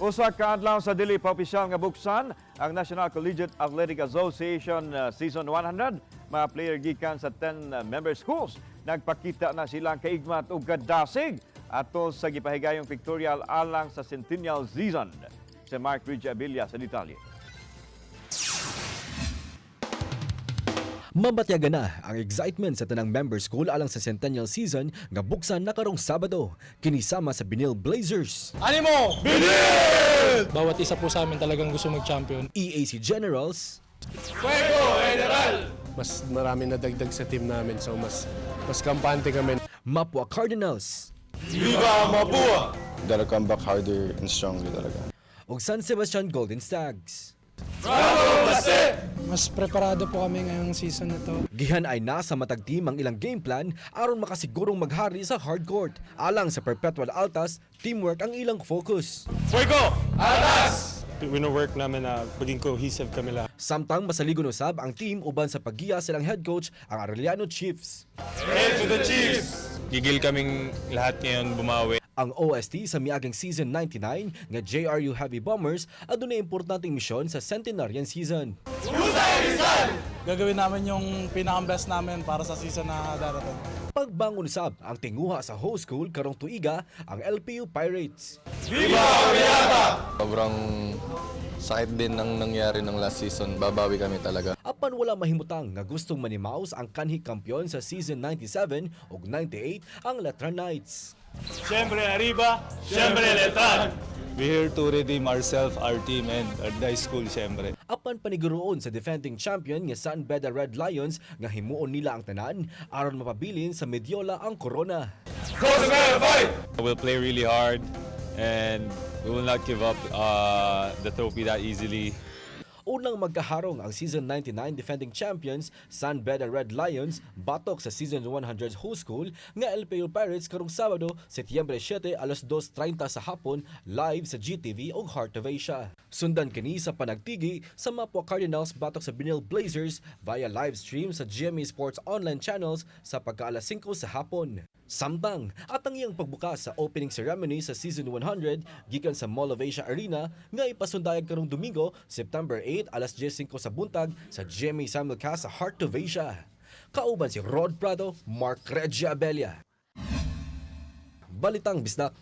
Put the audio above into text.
Usa ka adlaw sa dili pa opisyal nga buksan ang National Collegiate Athletic Association Season 100. Mga player gikan sa 10-member schools nagpakita na silang kaigmat ug kadasig atol sa gipahigayong pictorial alang sa centennial season. Si Mark Ridge Abilia sa detalye. Mabatyaga na ang excitement sa tanang member school alang sa centennial season nga buksan na karong Sabado kinisama sa Binil Blazers. Animo! Binil! Bawat isa po sa amin talagang gusto mag-champion. EAC Generals, Fuego General! Mas marami na dagdag sa team namin, so mas kampante kami. Mapua Cardinals, Viva Mapua! Gotta come back harder and stronger talaga. ug San Sebastian Golden Stags. Bravo Base! Mas preparado po kami ngayong season na to. Gihan ay nasa matag team ang ilang game plan aron makasigurong maghari sa hard court. Alang sa Perpetual Altas, teamwork ang ilang focus. Fuego! Alas! Wino-work namin na maging cohesive kami lahat. Samtang masaligon usab ang team uban sa paggiya silang head coach ang Arellano Chiefs. Head to the Chiefs! Gigil kaming lahat ngayon bumawi. Ang OST sa miaging season 99 nga JRU Heavy Bombers adunay importanteng misyon sa centenarian season. Gagawin namin yung pinaka-best namin para sa season na darating. Pagbangon sab ang tinguha sa host school karong tuiga ang LPU Pirates. Sobrang sakit din ang nangyari ng last season. Babawi kami talaga. Apan wala mahimutang nga gustong manimaus ang kanhi kampiyon sa season 97 ug 98 ang Letran Knights. Siyempre arriba, siyempre letran! We're here to redeem ourselves, our team, and our high school, siyempre. Apan paniguroon sa defending champion nga San Beda Red Lions nga himuon nila ang tanan aron mapabilin sa Mediola ang corona. We'll play really hard and we will not give up the trophy that easily. Unang magkaharong ang season 99 defending champions San Beda Red Lions batok sa season 100 host school nga LPU Pirates karong Sabado, Setyembre 7 alas 2:30 sa hapon live sa GTV ug Heart of Asia. Sundan kini sa panagtigi sa Mapua Cardinals batok sa Binil Blazers via live stream sa GMA Sports online channels sa pagka-alas 5 sa hapon. Samtang at ang iyang pagbukas sa opening ceremony sa season 100 gikan sa Mall of Asia Arena nga ipasundayag karong Domingo, September 8 alas 10:05 sa buntag sa GMA simulcast sa Heart of Asia. Kauban si Rod Prado, Mark Regia Abelia. Balitang Bisdak.